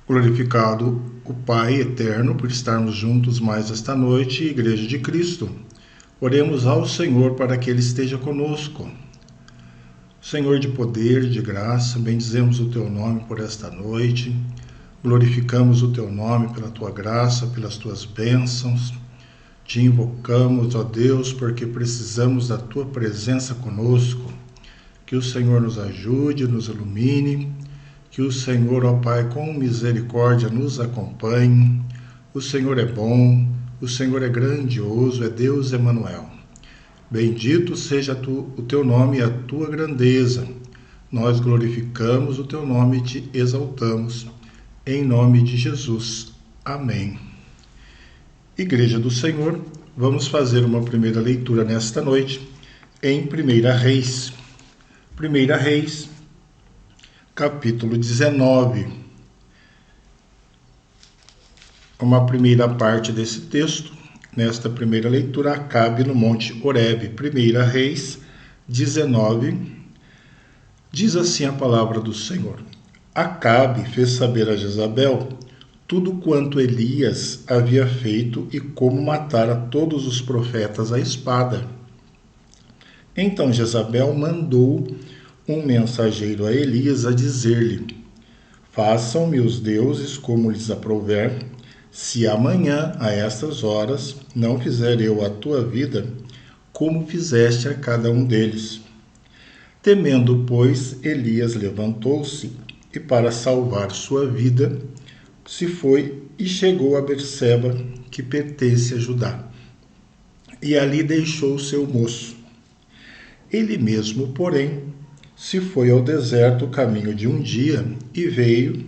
Glorificado o Pai eterno por estarmos juntos mais esta noite, Igreja de Cristo. Oremos ao Senhor para que Ele esteja conosco. Senhor de poder, de graça, bendizemos o Teu nome por esta noite. Glorificamos o Teu nome pela Tua graça, pelas Tuas bênçãos. Te invocamos, ó Deus, porque precisamos da Tua presença conosco. Que o Senhor nos ajude, nos ilumine. Que o Senhor, ó Pai, com misericórdia nos acompanhe. O Senhor é bom, o Senhor é grandioso, é Deus Emanuel. Bendito seja o Teu nome e a Tua grandeza. Nós glorificamos o Teu nome e Te exaltamos. Em nome de Jesus. Amém. Igreja do Senhor, vamos fazer uma primeira leitura nesta noite em 1 Reis. 1 Reis, capítulo 19. Uma primeira parte desse texto, nesta primeira leitura, Acabe no Monte Horebe. 1 Reis 19, diz assim a palavra do Senhor. Acabe fez saber a Jezabel tudo quanto Elias havia feito e como matara todos os profetas à espada. Então Jezabel mandou um mensageiro a Elias a dizer-lhe: façam-me os deuses como lhes aprouver, se amanhã, a estas horas, não fizer eu a tua vida, como fizeste a cada um deles. Temendo, pois, Elias levantou-se e, para salvar sua vida, se foi e chegou a Berseba, que pertence a Judá. E ali deixou seu moço. Ele mesmo, porém, se foi ao deserto o caminho de um dia, e veio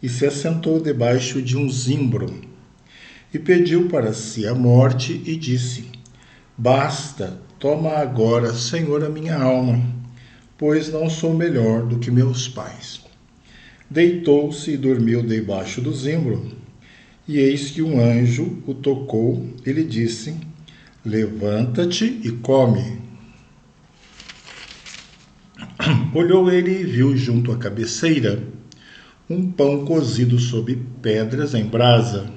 e se assentou debaixo de um zimbro, e pediu para si a morte, e disse: basta, toma agora, Senhor, a minha alma, pois não sou melhor do que meus pais. Deitou-se e dormiu debaixo do zimbro, e eis que um anjo o tocou e lhe disse: levanta-te e come. Olhou ele e viu junto à cabeceira um pão cozido sob pedras em brasa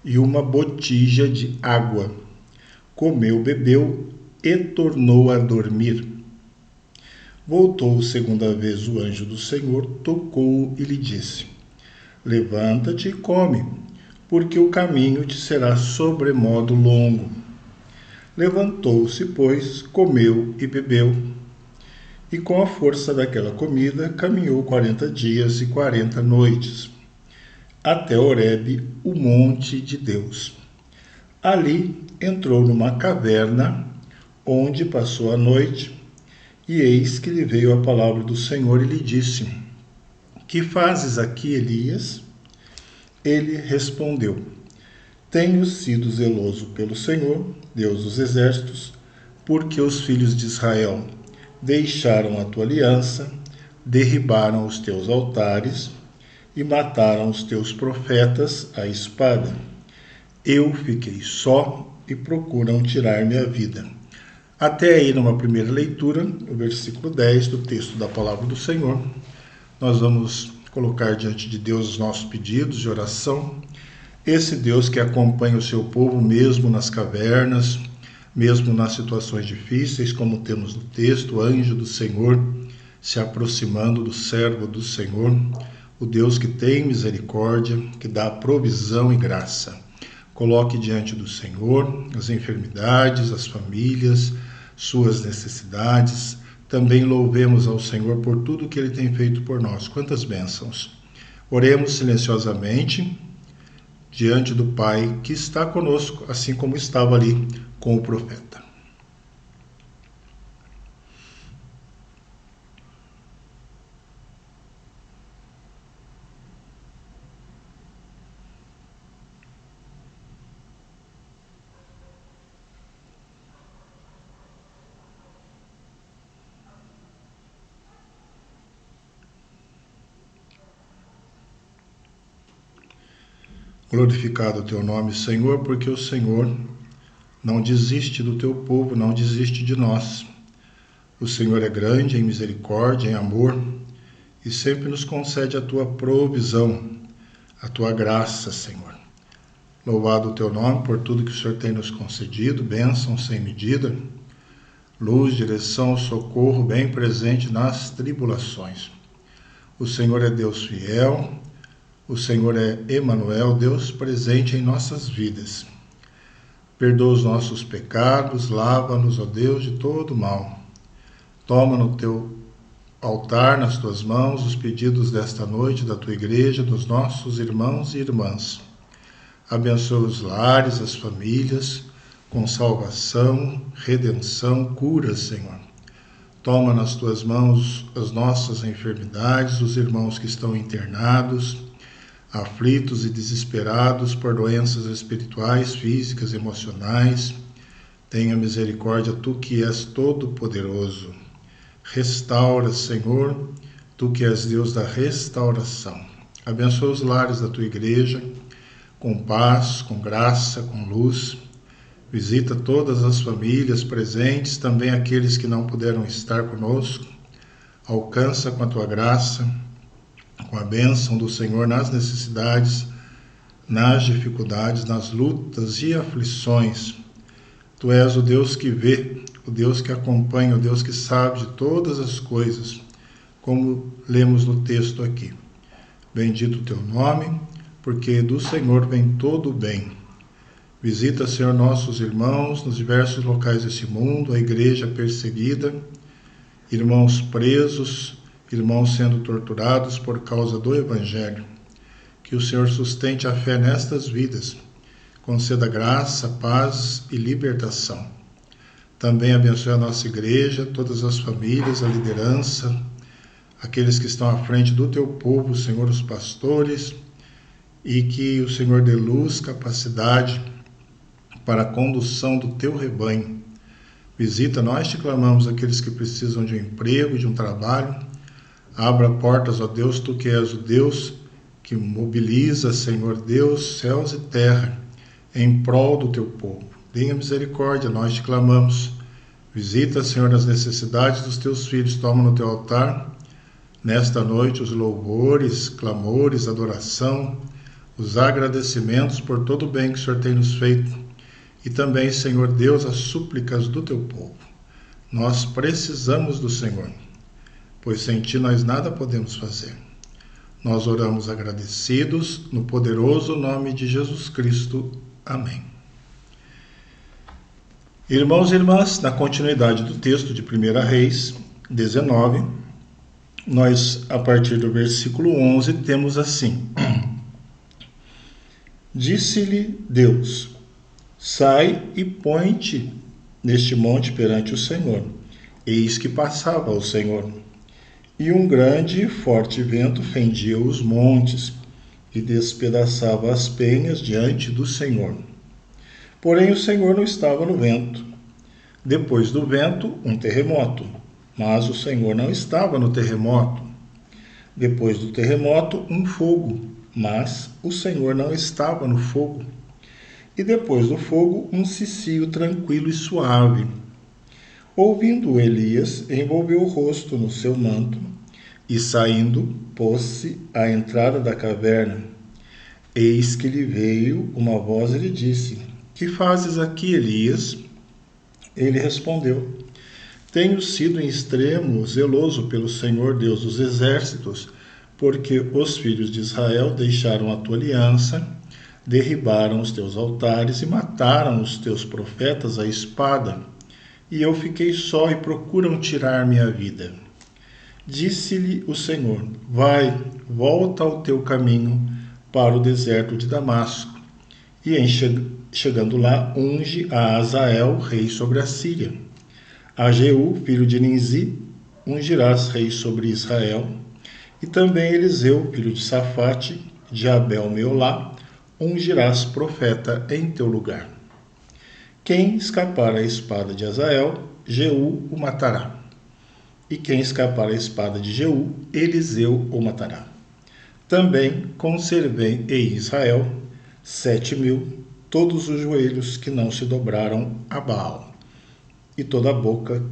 e uma botija de água. Comeu, bebeu e tornou a dormir. Voltou segunda vez o anjo do Senhor, tocou-o e lhe disse: levanta-te e come, porque o caminho te será sobremodo longo. Levantou-se, pois, comeu e bebeu. E com a força daquela comida caminhou 40 dias e 40 noites, até Horebe, o monte de Deus. Ali entrou numa caverna, onde passou a noite, e eis que lhe veio a palavra do Senhor e lhe disse: que fazes aqui, Elias? Ele respondeu: tenho sido zeloso pelo Senhor, Deus dos exércitos, porque os filhos de Israel deixaram a tua aliança, derribaram os teus altares e mataram os teus profetas à espada. Eu fiquei só e procuram tirar-me a vida. Até aí, numa primeira leitura, o versículo 10 do texto da palavra do Senhor, nós vamos colocar diante de Deus os nossos pedidos de oração. Esse Deus que acompanha o seu povo mesmo nas cavernas, mesmo nas situações difíceis, como temos no texto, o anjo do Senhor se aproximando do servo do Senhor, o Deus que tem misericórdia, que dá provisão e graça. Coloque diante do Senhor as enfermidades, as famílias, suas necessidades. Também louvemos ao Senhor por tudo que Ele tem feito por nós. Quantas bênçãos! Oremos silenciosamente diante do Pai que está conosco, assim como estava ali com o profeta. Glorificado o teu nome, Senhor, porque o Senhor não desiste do teu povo, não desiste de nós. O Senhor é grande em misericórdia, em amor, e sempre nos concede a tua provisão, a tua graça, Senhor. Louvado o teu nome por tudo que o Senhor tem nos concedido, bênção sem medida, luz, direção, socorro bem presente nas tribulações. O Senhor é Deus fiel, o Senhor é Emanuel, Deus presente em nossas vidas. Perdoa os nossos pecados, lava-nos, ó Deus, de todo mal. Toma no teu altar, nas tuas mãos, os pedidos desta noite da tua igreja, dos nossos irmãos e irmãs. Abençoa os lares, as famílias, com salvação, redenção, cura, Senhor. Toma nas tuas mãos as nossas enfermidades, os irmãos que estão internados, aflitos e desesperados por doenças espirituais, físicas, emocionais. Tenha misericórdia, tu que és todo-poderoso. Restaura, Senhor, tu que és Deus da restauração. Abençoa os lares da tua igreja, com paz, com graça, com luz. Visita todas as famílias presentes, também aqueles que não puderam estar conosco. Alcança com a tua graça, com a bênção do Senhor nas necessidades, nas dificuldades, nas lutas e aflições. Tu és o Deus que vê, o Deus que acompanha, o Deus que sabe de todas as coisas, como lemos no texto aqui. Bendito o teu nome, porque do Senhor vem todo o bem. Visita, Senhor, nossos irmãos nos diversos locais desse mundo, a igreja perseguida, irmãos presos, irmãos sendo torturados por causa do Evangelho. Que o Senhor sustente a fé nestas vidas, conceda graça, paz e libertação. Também abençoe a nossa igreja, todas as famílias, a liderança, aqueles que estão à frente do teu povo, Senhor, os pastores, e que o Senhor dê luz, capacidade para a condução do teu rebanho. Visita, nós te clamamos, aqueles que precisam de um emprego, de um trabalho. Abra portas, ó Deus, tu que és o Deus que mobiliza, Senhor Deus, céus e terra, em prol do teu povo. Tenha misericórdia, nós te clamamos. Visita, Senhor, as necessidades dos teus filhos, toma no teu altar, nesta noite, os louvores, clamores, adoração, os agradecimentos por todo o bem que o Senhor tem nos feito. E também, Senhor Deus, as súplicas do teu povo. Nós precisamos do Senhor, pois sem ti nós nada podemos fazer. Nós oramos agradecidos, no poderoso nome de Jesus Cristo. Amém. Irmãos e irmãs, na continuidade do texto de 1 Reis 19, nós, a partir do versículo 11, temos assim: Disse-lhe Deus: Sai e põe-te neste monte perante o Senhor. Eis que passava o Senhor, e um grande e forte vento fendia os montes e despedaçava as penhas diante do Senhor. Porém o Senhor não estava no vento. Depois do vento, um terremoto, mas o Senhor não estava no terremoto. Depois do terremoto, um fogo, mas o Senhor não estava no fogo. E depois do fogo, um cicio tranquilo e suave. Ouvindo Elias, envolveu o rosto no seu manto e, saindo, pôs-se à entrada da caverna. Eis que lhe veio uma voz e lhe disse: Que fazes aqui, Elias? Ele respondeu: Tenho sido em extremo zeloso pelo Senhor Deus dos exércitos, porque os filhos de Israel deixaram a tua aliança, derribaram os teus altares e mataram os teus profetas à espada, e eu fiquei só e procuram tirar minha vida. Disse-lhe o Senhor: Vai, volta ao teu caminho para o deserto de Damasco, e chegando lá, unge a Azael, rei sobre a Síria. A Jeú, filho de Ninzi, ungirás rei sobre Israel, e também Eliseu, filho de Safate, de Abel-Meolá, ungirás profeta em teu lugar. Quem escapar à espada de Azael, Jeú o matará. E quem escapar à espada de Jeú, Eliseu o matará. Também conservei em Israel 7.000, todos os joelhos que não se dobraram a Baal, e toda a boca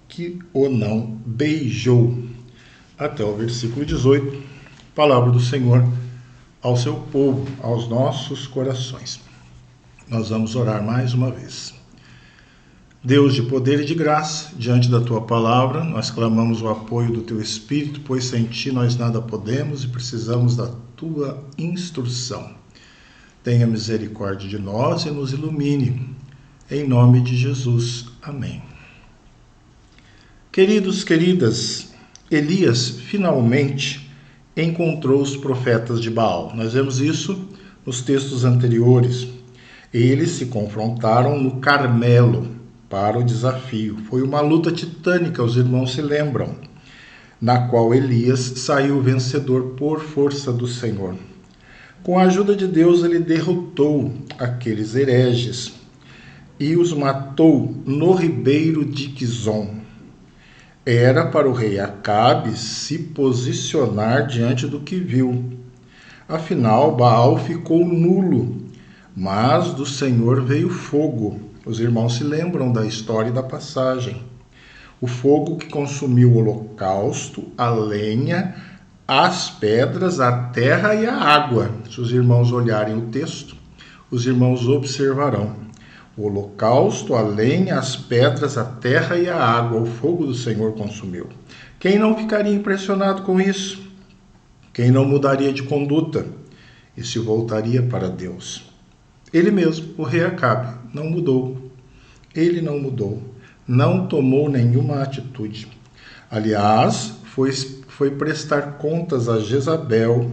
que o não beijou. Até o versículo 18, palavra do Senhor. ao seu povo, aos nossos corações. Nós vamos orar mais uma vez. Deus de poder e de graça, diante da Tua palavra, nós clamamos o apoio do Teu Espírito, pois sem Ti nós nada podemos e precisamos da Tua instrução. Tenha misericórdia de nós e nos ilumine. Em nome de Jesus. Amém. Queridos, queridas, Elias finalmente encontrou os profetas de Baal. Nós vemos isso nos textos anteriores. Eles se confrontaram no Carmelo para o desafio. Foi uma luta titânica, os irmãos se lembram, na qual Elias saiu vencedor por força do Senhor. Com a ajuda de Deus, ele derrotou aqueles hereges e os matou no ribeiro de Quizon. Era para o rei Acabe se posicionar diante do que viu. Afinal, Baal ficou nulo, mas do Senhor veio fogo. Os irmãos se lembram da história e da passagem. O fogo que consumiu o holocausto, a lenha, as pedras, a terra e a água. Se os irmãos olharem o texto, os irmãos observarão. O holocausto, a lenha, as pedras, a terra e a água, o fogo do Senhor consumiu. Quem não ficaria impressionado com isso? Quem não mudaria de conduta e se voltaria para Deus? Ele mesmo, o rei Acabe, não mudou. Ele não mudou, não tomou nenhuma atitude. Aliás, foi prestar contas a Jezabel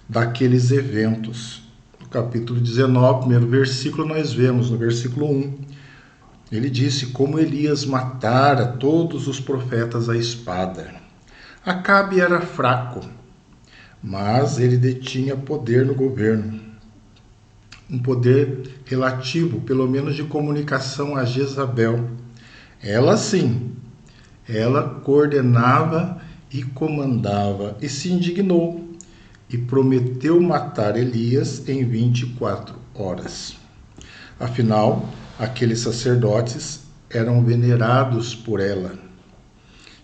daqueles eventos. No capítulo 19, primeiro versículo, nós vemos, no versículo 1, ele disse como Elias matara todos os profetas à espada. Acabe era fraco, mas ele detinha poder no governo. Um poder relativo, pelo menos de comunicação a Jezabel. Ela sim, ela coordenava e comandava e se indignou e prometeu matar Elias em 24 horas. Afinal, aqueles sacerdotes eram venerados por ela.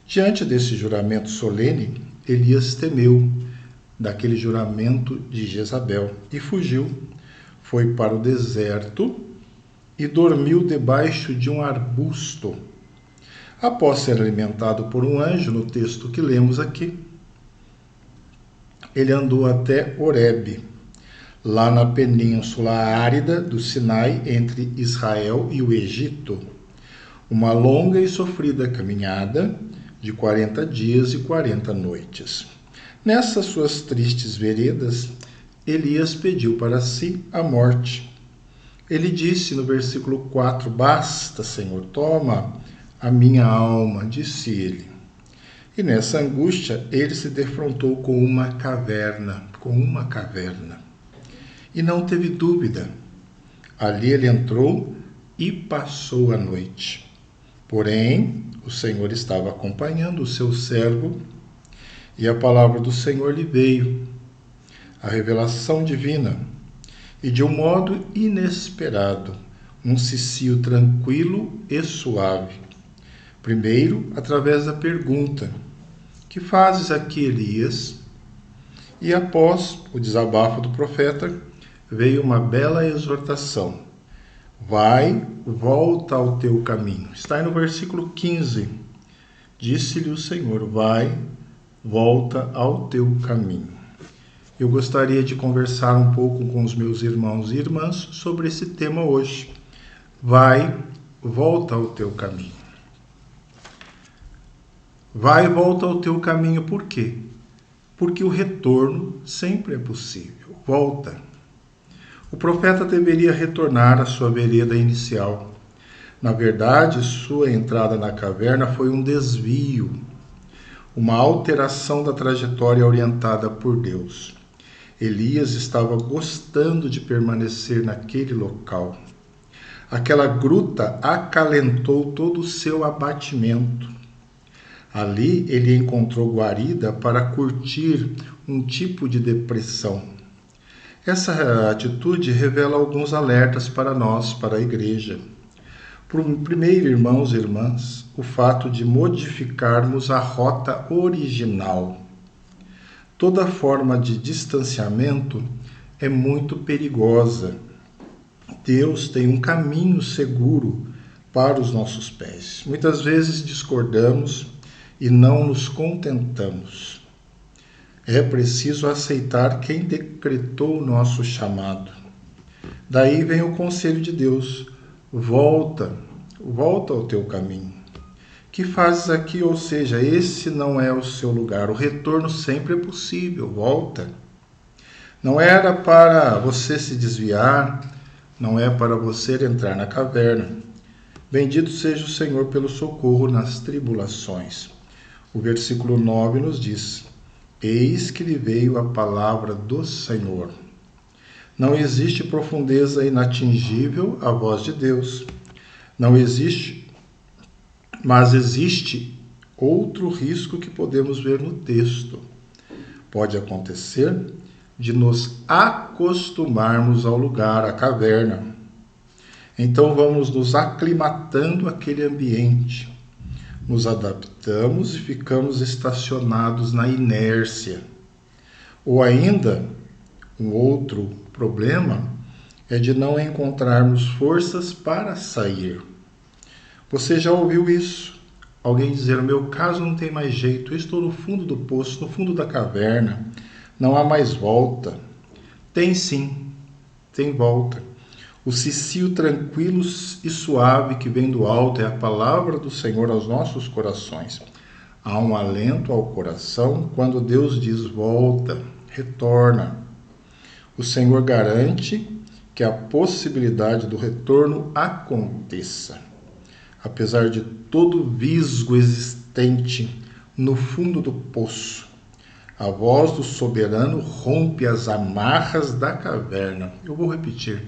Diante desse juramento solene, Elias temeu daquele juramento de Jezabel e fugiu. Foi para o deserto e dormiu debaixo de um arbusto. Após ser alimentado por um anjo, no texto que lemos aqui, ele andou até Horebe, lá na península árida do Sinai, entre Israel e o Egito. Uma longa e sofrida caminhada de 40 dias e 40 noites. Nessas suas tristes veredas, Elias pediu para si a morte. Ele disse no versículo 4, basta, Senhor, toma a minha alma, disse ele. E nessa angústia, ele se defrontou com uma caverna. E não teve dúvida. Ali ele entrou e passou a noite. Porém, o Senhor estava acompanhando o seu servo e a palavra do Senhor lhe veio, a revelação divina, e de um modo inesperado, um cicio tranquilo e suave. Primeiro, através da pergunta, que fazes aqui, Elias? E após o desabafo do profeta, veio uma bela exortação. Vai, volta ao teu caminho. Está aí no versículo 15. Disse-lhe o Senhor, vai, volta ao teu caminho. Eu gostaria de conversar um pouco com os meus irmãos e irmãs sobre esse tema hoje. Vai, volta ao teu caminho. Vai e volta ao teu caminho, por quê? Porque o retorno sempre é possível. Volta. O profeta deveria retornar à sua vereda inicial. Na verdade, sua entrada na caverna foi um desvio, uma alteração da trajetória orientada por Deus. Elias estava gostando de permanecer naquele local. Aquela gruta acalentou todo o seu abatimento. Ali ele encontrou guarida para curtir um tipo de depressão. Essa atitude revela alguns alertas para nós, para a igreja. Primeiro, irmãos e irmãs, o fato de modificarmos a rota original. Toda forma de distanciamento é muito perigosa. Deus tem um caminho seguro para os nossos pés. Muitas vezes discordamos e não nos contentamos. É preciso aceitar quem decretou o nosso chamado. Daí vem o conselho de Deus: volta ao teu caminho. Que fazes aqui? Ou seja, esse não é o seu lugar. O retorno sempre é possível. Volta. Não era para você se desviar, não é para você entrar na caverna. Bendito seja o Senhor pelo socorro nas tribulações. O versículo 9 nos diz: eis que lhe veio a palavra do Senhor. Não existe profundeza inatingível à voz de Deus. Não existe, mas existe outro risco que podemos ver no texto. Pode acontecer de nos acostumarmos ao lugar, à caverna. Então vamos nos aclimatando àquele ambiente. Nos adaptamos e ficamos estacionados na inércia. Ou ainda, um outro problema é de não encontrarmos forças para sair. Você já ouviu isso? Alguém dizer: o meu caso não tem mais jeito, eu estou no fundo do poço, no fundo da caverna, não há mais volta. Tem sim, tem volta. O cicio tranquilo e suave que vem do alto é a palavra do Senhor aos nossos corações. Há um alento ao coração quando Deus diz: volta, retorna. O Senhor garante que a possibilidade do retorno aconteça. Apesar de todo o visgo existente no fundo do poço, a voz do soberano rompe as amarras da caverna. Eu vou repetir.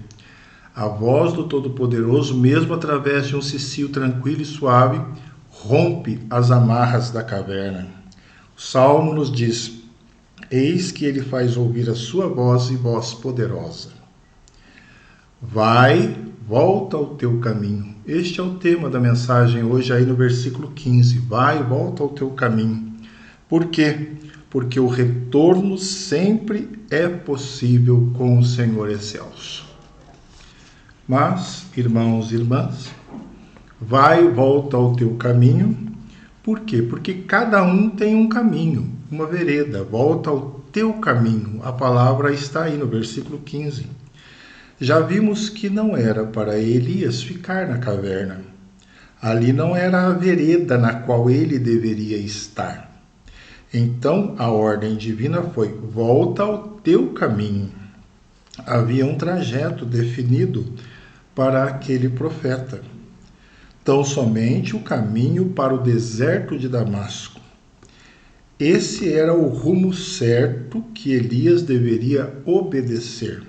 A voz do Todo-Poderoso, mesmo através de um cicio tranquilo e suave, rompe as amarras da caverna. O Salmo nos diz: eis que ele faz ouvir a sua voz e voz poderosa. Volta ao teu caminho. Este é o tema da mensagem hoje aí no versículo 15. Volta ao teu caminho. Por quê? Porque o retorno sempre é possível com o Senhor excelso. Mas, irmãos e irmãs, volta ao teu caminho. Por quê? Porque cada um tem um caminho, uma vereda. Volta ao teu caminho. A palavra está aí no versículo 15. Já vimos que não era para Elias ficar na caverna. Ali não era a vereda na qual ele deveria estar. Então a ordem divina foi: volta ao teu caminho. Havia um trajeto definido para aquele profeta. Tão somente o caminho para o deserto de Damasco. Esse era o rumo certo que Elias deveria obedecer.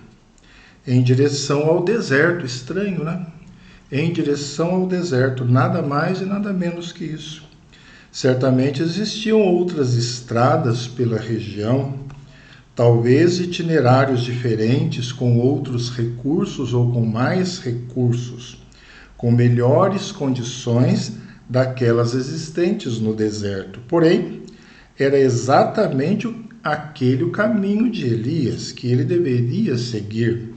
Em direção ao deserto, estranho, né? Em direção ao deserto, nada mais e nada menos que isso. Certamente existiam outras estradas pela região, talvez itinerários diferentes, com outros recursos ou com mais recursos, com melhores condições daquelas existentes no deserto. Porém, era exatamente aquele o caminho de Elias que ele deveria seguir.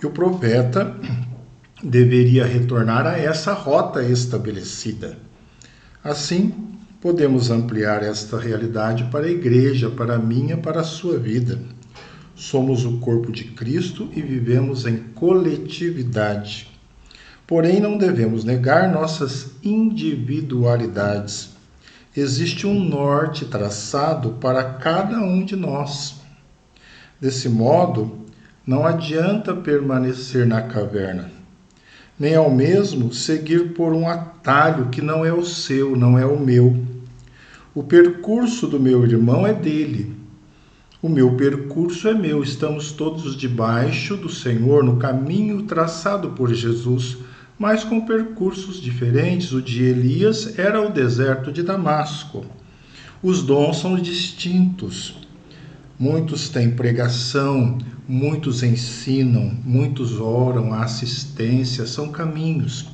E o profeta deveria retornar a essa rota estabelecida. Assim, podemos ampliar esta realidade para a igreja, para a minha, para a sua vida. Somos o corpo de Cristo e vivemos em coletividade. Porém, não devemos negar nossas individualidades. Existe um norte traçado para cada um de nós. Desse modo, não adianta permanecer na caverna, nem ao mesmo seguir por um atalho que não é o seu, não é o meu. O percurso do meu irmão é dele. O meu percurso é meu. Estamos todos debaixo do Senhor, no caminho traçado por Jesus, mas com percursos diferentes. O de Elias era o deserto de Damasco. Os dons são distintos. Muitos têm pregação, muitos ensinam, muitos oram, a assistência, são caminhos.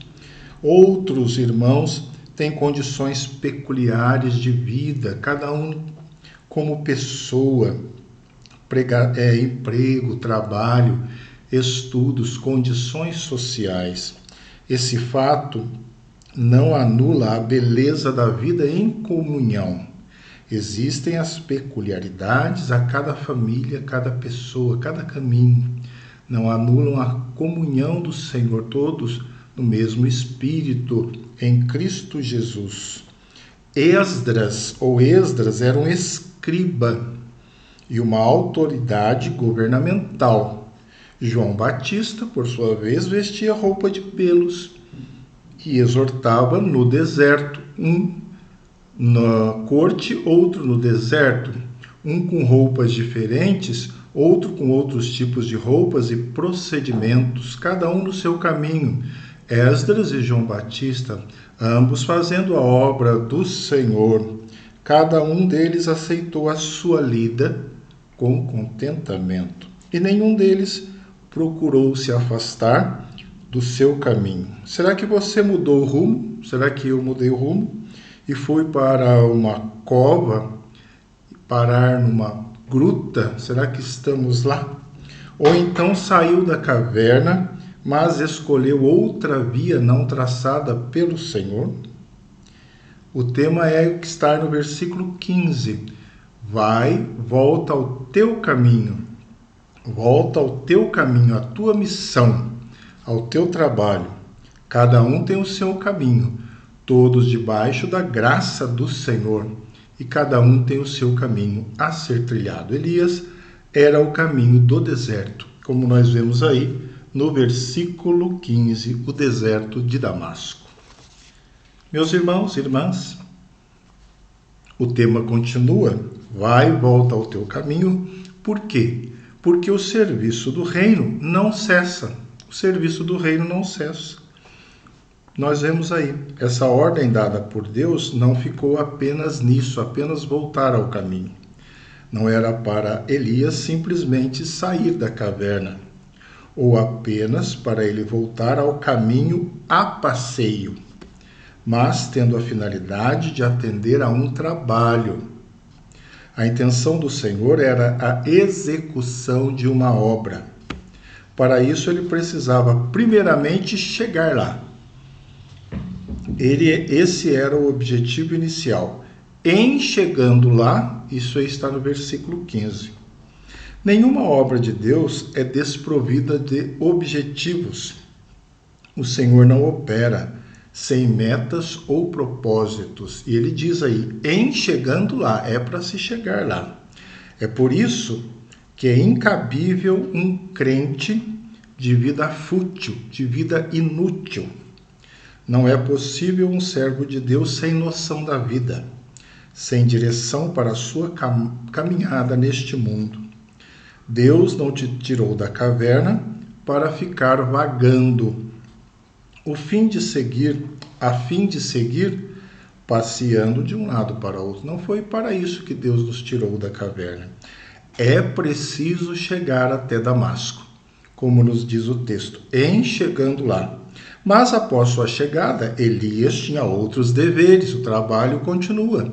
Outros irmãos têm condições peculiares de vida, cada um como pessoa, emprego, trabalho, estudos, condições sociais. Esse fato não anula a beleza da vida em comunhão. Existem as peculiaridades a cada família, cada pessoa, cada caminho. Não anulam a comunhão do Senhor, todos no mesmo Espírito, em Cristo Jesus. Esdras era um escriba e uma autoridade governamental. João Batista, por sua vez, vestia roupa de pelos e exortava no deserto, um na corte, outro no deserto, um com roupas diferentes, outro com outros tipos de roupas e procedimentos, cada um no seu caminho. Esdras e João Batista, ambos fazendo a obra do Senhor. Cada um deles aceitou a sua lida com contentamento, e nenhum deles procurou se afastar do seu caminho. Será que você mudou o rumo? Será que eu mudei o rumo? E fui para uma cova, parar numa gruta? Será que estamos lá? Ou então saiu da caverna, mas escolheu outra via não traçada pelo Senhor? O tema é o que está no versículo 15. Volta ao teu caminho. Volta ao teu caminho, à tua missão, ao teu trabalho. Cada um tem o seu caminho, todos debaixo da graça do Senhor, e cada um tem o seu caminho a ser trilhado. Elias era o caminho do deserto, como nós vemos aí no versículo 15, o deserto de Damasco. Meus irmãos e irmãs, o tema continua, volta ao teu caminho. Por quê? Porque o serviço do reino não cessa. O serviço do reino não cessa. Nós vemos aí, essa ordem dada por Deus não ficou apenas nisso, apenas voltar ao caminho. Não era para Elias simplesmente sair da caverna, ou apenas para ele voltar ao caminho a passeio, mas tendo a finalidade de atender a um trabalho. A intenção do Senhor era a execução de uma obra. Para isso ele precisava primeiramente chegar lá. Esse era o objetivo inicial. Em chegando lá, isso aí está no versículo 15. Nenhuma obra de Deus é desprovida de objetivos. O Senhor não opera sem metas ou propósitos. E ele diz aí, em chegando lá, é para se chegar lá. É por isso que é incabível um crente de vida fútil, de vida inútil. Não é possível um servo de Deus sem noção da vida, sem direção para a sua caminhada neste mundo. Deus não te tirou da caverna para ficar vagando, a fim de seguir, passeando de um lado para outro. Não foi para isso que Deus nos tirou da caverna. É preciso chegar até Damasco, como nos diz o texto, em chegando lá. Mas após sua chegada, Elias tinha outros deveres, o trabalho continua.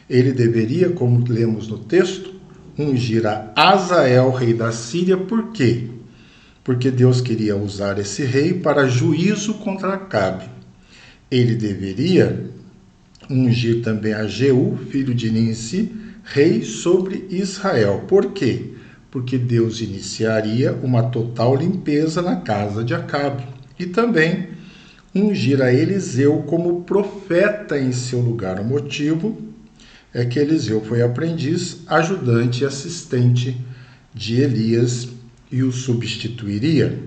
Ele deveria, como lemos no texto, ungir a Azael, rei da Síria. Por quê? Porque Deus queria usar esse rei para juízo contra Acabe. Ele deveria ungir também a Jeú, filho de Ninsi, rei sobre Israel. Por quê? Porque Deus iniciaria uma total limpeza na casa de Acabe. E também ungir a Eliseu como profeta em seu lugar. O motivo é que Eliseu foi aprendiz, ajudante e assistente de Elias e o substituiria.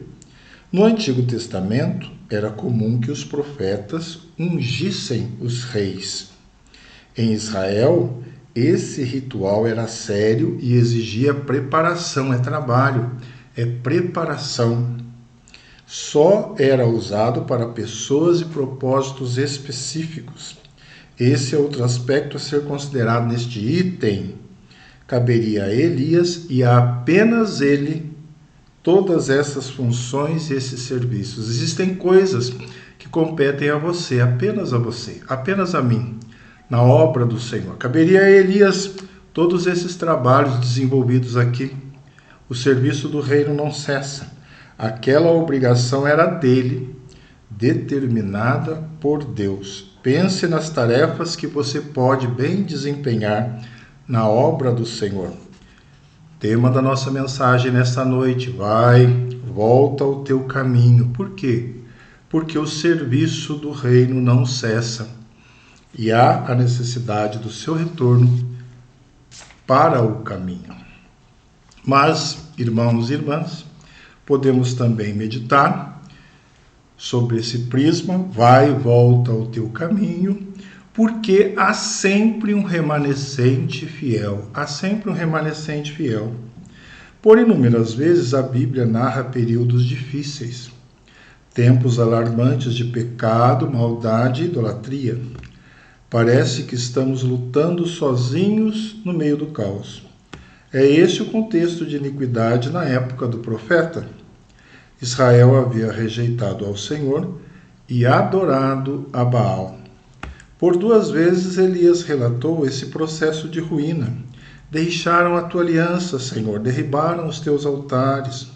No Antigo Testamento, era comum que os profetas ungissem os reis. Em Israel, esse ritual era sério e exigia preparação, trabalho, preparação. Só era usado para pessoas e propósitos específicos. Esse é outro aspecto a ser considerado neste item. Caberia a Elias e a apenas ele todas essas funções e esses serviços. Existem coisas que competem a você, apenas a mim. na obra do Senhor. Caberia a Elias todos esses trabalhos desenvolvidos aqui. O serviço do reino não cessa. Aquela obrigação era dele, determinada por Deus. Pense nas tarefas que você pode bem desempenhar na obra do Senhor. Tema da nossa mensagem nesta noite: volta ao teu caminho. Por quê? Porque o serviço do reino não cessa e há a necessidade do seu retorno para o caminho. Mas, irmãos e irmãs, podemos também meditar sobre esse prisma: volta ao teu caminho, porque há sempre um remanescente fiel. Há sempre um remanescente fiel. Por inúmeras vezes a Bíblia narra períodos difíceis, tempos alarmantes de pecado, maldade e idolatria. Parece que estamos lutando sozinhos no meio do caos. É esse o contexto de iniquidade na época do profeta. Israel havia rejeitado ao Senhor e adorado a Baal. Por 2 vezes Elias relatou esse processo de ruína. Deixaram a tua aliança, Senhor, derribaram os teus altares,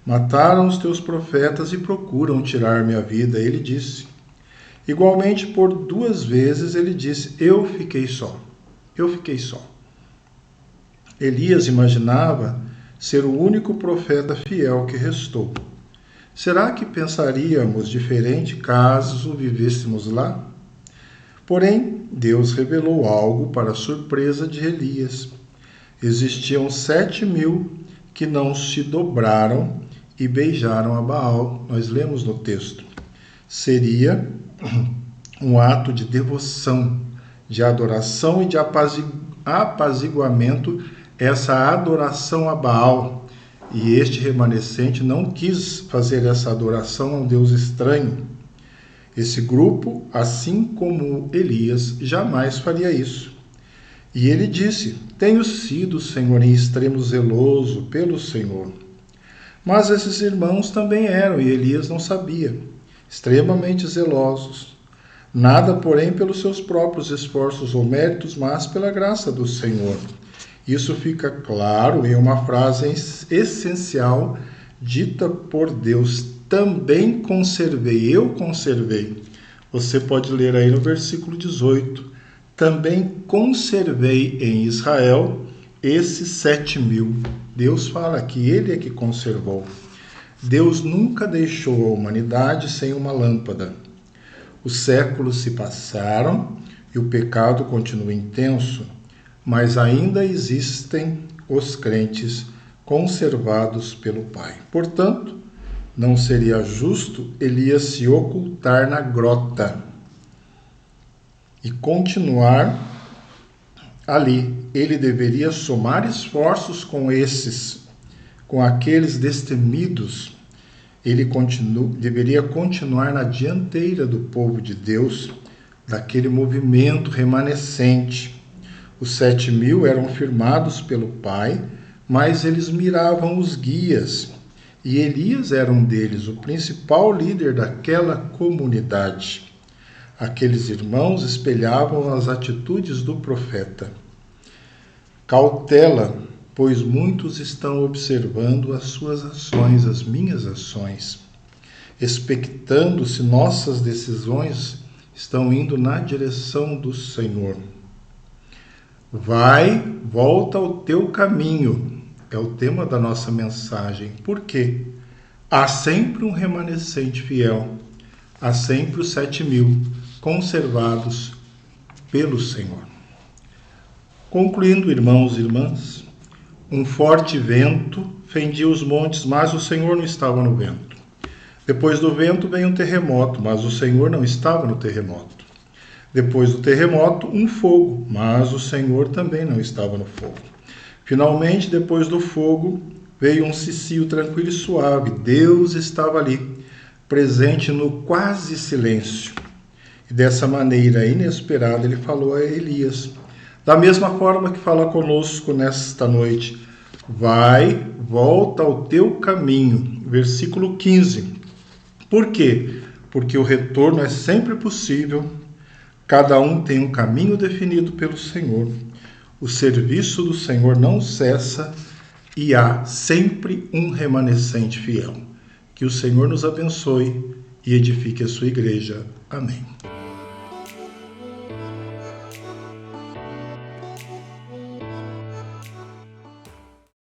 mataram os teus profetas e procuram tirar minha vida, ele disse. Igualmente, por 2 vezes ele disse: eu fiquei só. Elias imaginava ser o único profeta fiel que restou. Será que pensaríamos diferente caso vivêssemos lá? Porém, Deus revelou algo para a surpresa de Elias. Existiam 7.000 que não se dobraram e beijaram a Baal. Nós lemos no texto. Seria um ato de devoção, de adoração e de apaziguamento, essa adoração a Baal. E este remanescente não quis fazer essa adoração a um Deus estranho. Esse grupo, assim como Elias, jamais faria isso. E ele disse: tenho sido, Senhor, em extremo zeloso pelo Senhor. Mas esses irmãos também eram, e Elias não sabia, extremamente zelosos. Nada, porém, pelos seus próprios esforços ou méritos, mas pela graça do Senhor. Isso fica claro em uma frase essencial dita por Deus: também conservei, eu conservei. Você pode ler aí no versículo 18. Também conservei em Israel esses 7.000. Deus fala que ele é que conservou. Deus nunca deixou a humanidade sem uma lâmpada. Os séculos se passaram e o pecado continua intenso, mas ainda existem os crentes conservados pelo Pai. Portanto, não seria justo Elias se ocultar na grota e continuar ali. Ele deveria somar esforços com aqueles destemidos. Ele deveria continuar na dianteira do povo de Deus, daquele movimento remanescente. Os 7.000 eram firmados pelo Pai, mas eles miravam os guias. E Elias era um deles, o principal líder daquela comunidade. Aqueles irmãos espelhavam as atitudes do profeta. Cautela, pois muitos estão observando as suas ações, as minhas ações, expectando se nossas decisões estão indo na direção do Senhor. Volta ao teu caminho. É o tema da nossa mensagem. Por quê? Há sempre um remanescente fiel. Há sempre os 7.000 conservados pelo Senhor. Concluindo, irmãos e irmãs, um forte vento fendia os montes, mas o Senhor não estava no vento. Depois do vento veio um terremoto, mas o Senhor não estava no terremoto. Depois do terremoto, um fogo, mas o Senhor também não estava no fogo. Finalmente, depois do fogo, veio um cicio tranquilo e suave. Deus estava ali, presente no quase silêncio. E dessa maneira inesperada, ele falou a Elias, da mesma forma que fala conosco nesta noite: volta ao teu caminho. Versículo 15. Por quê? Porque o retorno é sempre possível Cada um tem um caminho definido pelo Senhor. O serviço do Senhor não cessa e há sempre um remanescente fiel. Que o Senhor nos abençoe e edifique a sua igreja. Amém.